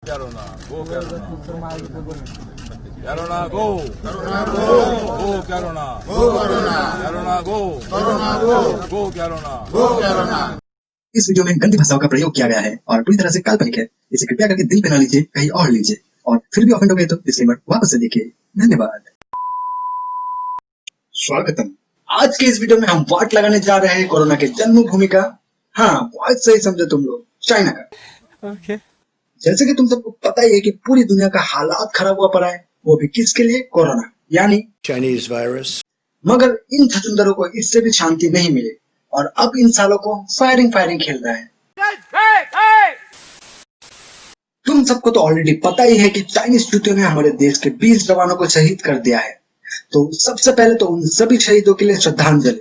Corona, go Corona. Corona, go. Corona, go. Go Corona. Go Corona. Corona, go. Corona, go. Go Corona. Go Corona. इस video में गंदी भाषाओं का प्रयोग किया गया है और पूरी तरह से काल्पनिक है। इसे कृपया करके दिल पे ना लीजिए, कहीं और लीजिए, और फिर भी ऑफेंड हो गए तो डिस्क्लेमर वापस से देखिए। धन्यवाद। स्वागतम। आज के इस वीडियो में हम वाट लगाने जा रहे हैं कोरोना के जन्मभूमि का, हाँ बहुत सही समझे तुम लोग, चाइना का। ओके। जैसे कि तुम सबको पता ही है कि पूरी दुनिया का हालात खराब हुआ पड़ा है, वो भी किसके लिए? कोरोना यानी Chinese virus. मगर इन छछुंदरों को इससे भी शांति नहीं मिली और अब इन सालों को फायरिंग खेल रहा है। तुम सबको तो ऑलरेडी पता ही है कि चाइनीज जूतियों ने हमारे देश के 20 जवानों को शहीद कर दिया है। तो सबसे पहले तो उन सभी शहीदों के लिए श्रद्धांजलि।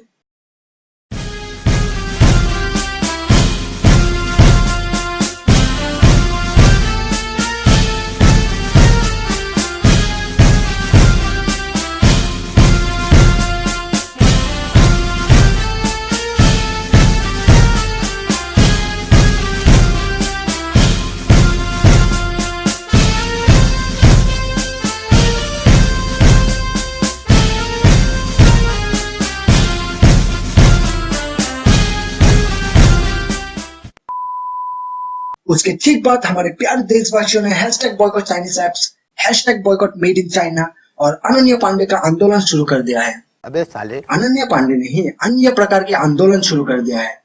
उसके ठीक बाद हमारे प्यारे देशवासियों ने hashtag boycott Chinese apps, hashtag boycott made in China और अनन्या पांडे का आंदोलन शुरू कर दिया है। अबे साले, अनन्या पांडे नहीं, अन्य प्रकार के आंदोलन शुरू कर दिया है।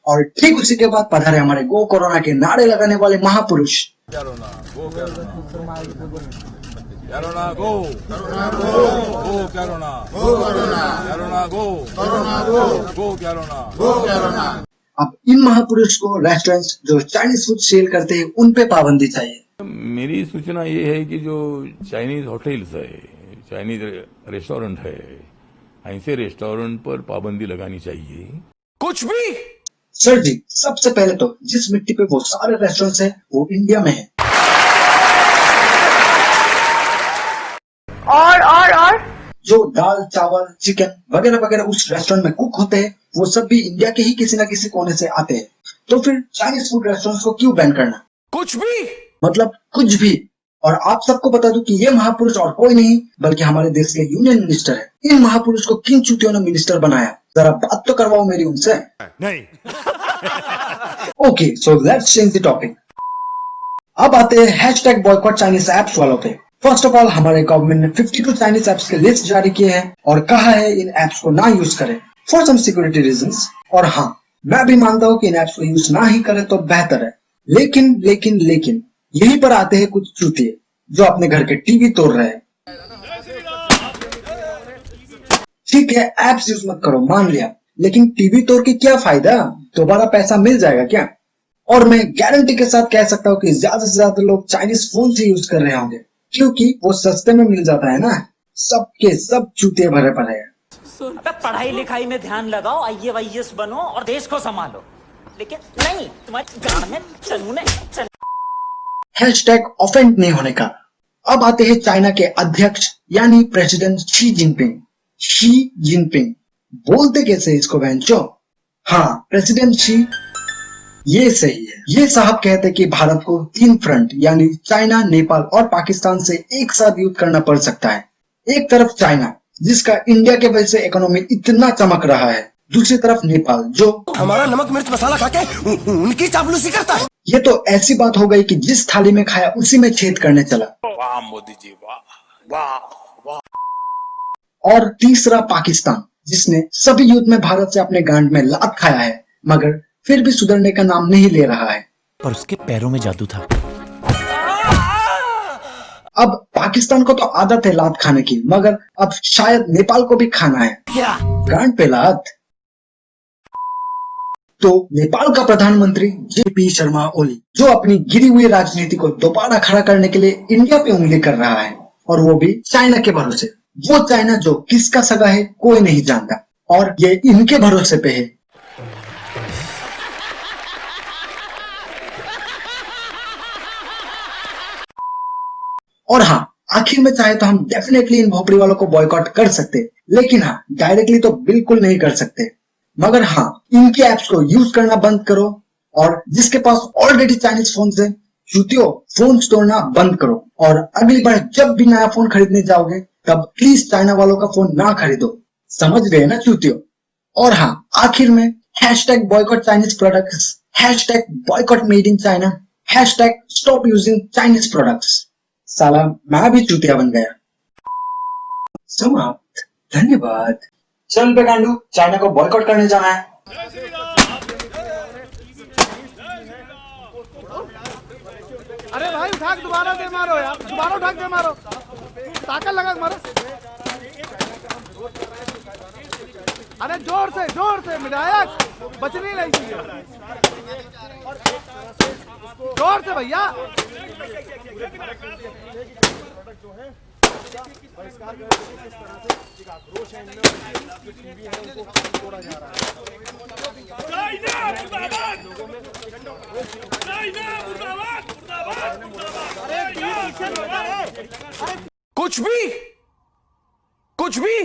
और ठीक उसी के बाद पधारे हमारे गो कोरोना के नारे लगाने वाले महापुरुष। Corona, go Corona. Corona, go. Corona, go. Go Corona. Go Corona. Corona, go. Corona, go. Go Corona. Go Corona. अब इन महापुरुष को रेस्टोरेंट्स जो चाइनीज फूड सेल करते हैं उन पे पाबंदी चाहिए। मेरी सूचना ये है कि जो चाइनीज होटल्स है, चाइनीज रेस्टोरेंट है, ऐसे रेस्टोरेंट पर पाबंदी लगानी चाहिए। कुछ भी। सर जी, सबसे पहले तो जिस मिट्टी पे वो सारे रेस्टोरेंट्स हैं वो इंडिया में है। और जो दाल चावल चिकन वगैरह वगैरह उस रेस्टोरेंट में कुक होते हैं वो सब भी इंडिया के ही किसी न किसी कोने से आते हैं। तो फिर चाइनीज फूड रेस्टोरेंट्स को क्यों बैन करना? कुछ भी मतलब कुछ भी। और आप सबको बता दूं कि ये महापुरुष और कोई नहीं बल्कि हमारे देश के यूनियन मिनिस्टर है। इन महापुरुष को किन चूतियों ने मिनिस्टर बनाया? जरा बात तो करवाओ मेरी उनसे। नहीं। Okay, so let's change the topic. अब आते हैं हैशटैग बॉयकॉट चाइनीज एप्स वालों पे। फर्स्ट ऑफ ऑल हमारे गवर्नमेंट ने 52 चाइनीज एप्स के लिस्ट जारी किए हैं और कहा है इन एप्स को ना यूज करें फॉर सम सिक्योरिटी रीजंस। और हाँ, मैं भी मानता हूँ कि इन एप्स को यूज ना ही करें तो बेहतर है। लेकिन यहीं पर आते हैं कुछ चूतिए जो अपने घर के टीवी तोड़ रहे हैं। ठीक है, एप्स यूज मत करो, मान लिया, लेकिन टीवी तोड़ के क्या फायदा? दोबारा पैसा मिल जाएगा क्या? और मैं गारंटी के साथ कह सकता हूँ कि ज्यादा से ज्यादा लोग चाइनीज फोन से यूज कर रहे होंगे क्योंकि वो सस्ते में मिल जाता है ना। सबके सब चूतिए भरे पड़े हैं। पढ़ाई लिखाई में ध्यान लगाओ, IAS बनो और देश को संभालो, लेकिन नहीं तुम्हारे गांड में चलूने चल। हैशटैग ऑफेंड नहीं होने का। अब आते हैं चाइना के अध्यक्ष यानी प्रेसिडेंट शी जिनपिंग। बोलते कैसे इसको बेंचो? हाँ, प्रेसिडेंट शी, ये सही है। ये साहब कहते कि भारत को 3 फ्रंट यानी चाइना, नेपाल और पाकिस्तान से एक साथ युद्ध करना पड़ सकता है। एक तरफ चाइना जिसका इंडिया के वजह से इकोनॉमी इतना चमक रहा है, दूसरी तरफ नेपाल जो हमारा नमक मिर्च मसाला खा के उनकी चापलूसी करता है। ये तो ऐसी बात हो गई कि जिस थाली में खाया उसी में छेद करने चला। वाह मोदी जी, वाह वाह वाह। और तीसरा पाकिस्तान जिसने सभी युद्ध में भारत से अपने गांड में लात खाया है मगर फिर भी सुधरने का नाम नहीं ले रहा है। पर उसके पैरों में जादू था। अब पाकिस्तान को तो आदत है लात खाने की, मगर अब शायद नेपाल को भी खाना है। क्या? गांड पे लात। तो नेपाल का प्रधानमंत्री JP शर्मा ओली जो अपनी गिरी हुई राजनीति को दोबारा खड़ा करने के लिए इंडिया पे उंगली कर रहा है और वो भी चाइना के भरोसे। वो चाइना जो किसका सगा है कोई नहीं जानता और ये इनके भरोसे पे है। और हाँ, आखिर में चाहे तो हम डेफिनेटली इन भोपड़ी वालों को बॉयकॉट कर सकते, लेकिन हाँ डायरेक्टली तो बिल्कुल नहीं कर सकते। मगर हाँ, इनके एप्स को यूज करना बंद करो और जिसके पास ऑलरेडी चाइनीज फोन है, चूतियों फोन तोड़ना बंद करो और अगली बार जब भी नया फोन खरीदने जाओगे तब प्लीज चाइना वालों का फोन ना खरीदो। समझ गए ना चूतियों? और हाँ, आखिर में hashtag boycott Chinese products, hashtag boycott made in China, hashtag stop using Chinese products. साला मैं भी चूतिया बन गया। समाप्त। धन्यवाद। चल बे गांडू, चाइना को बॉयकॉट करने जाना है। अरे भाई उठा के दोबारा दे मारो यार, दोबारा उठा के दे मारो, ताकत लगा के मारो। अरे जोर से विधायक, बच नहीं रही चीजें, जोर से भैया। कुछ भी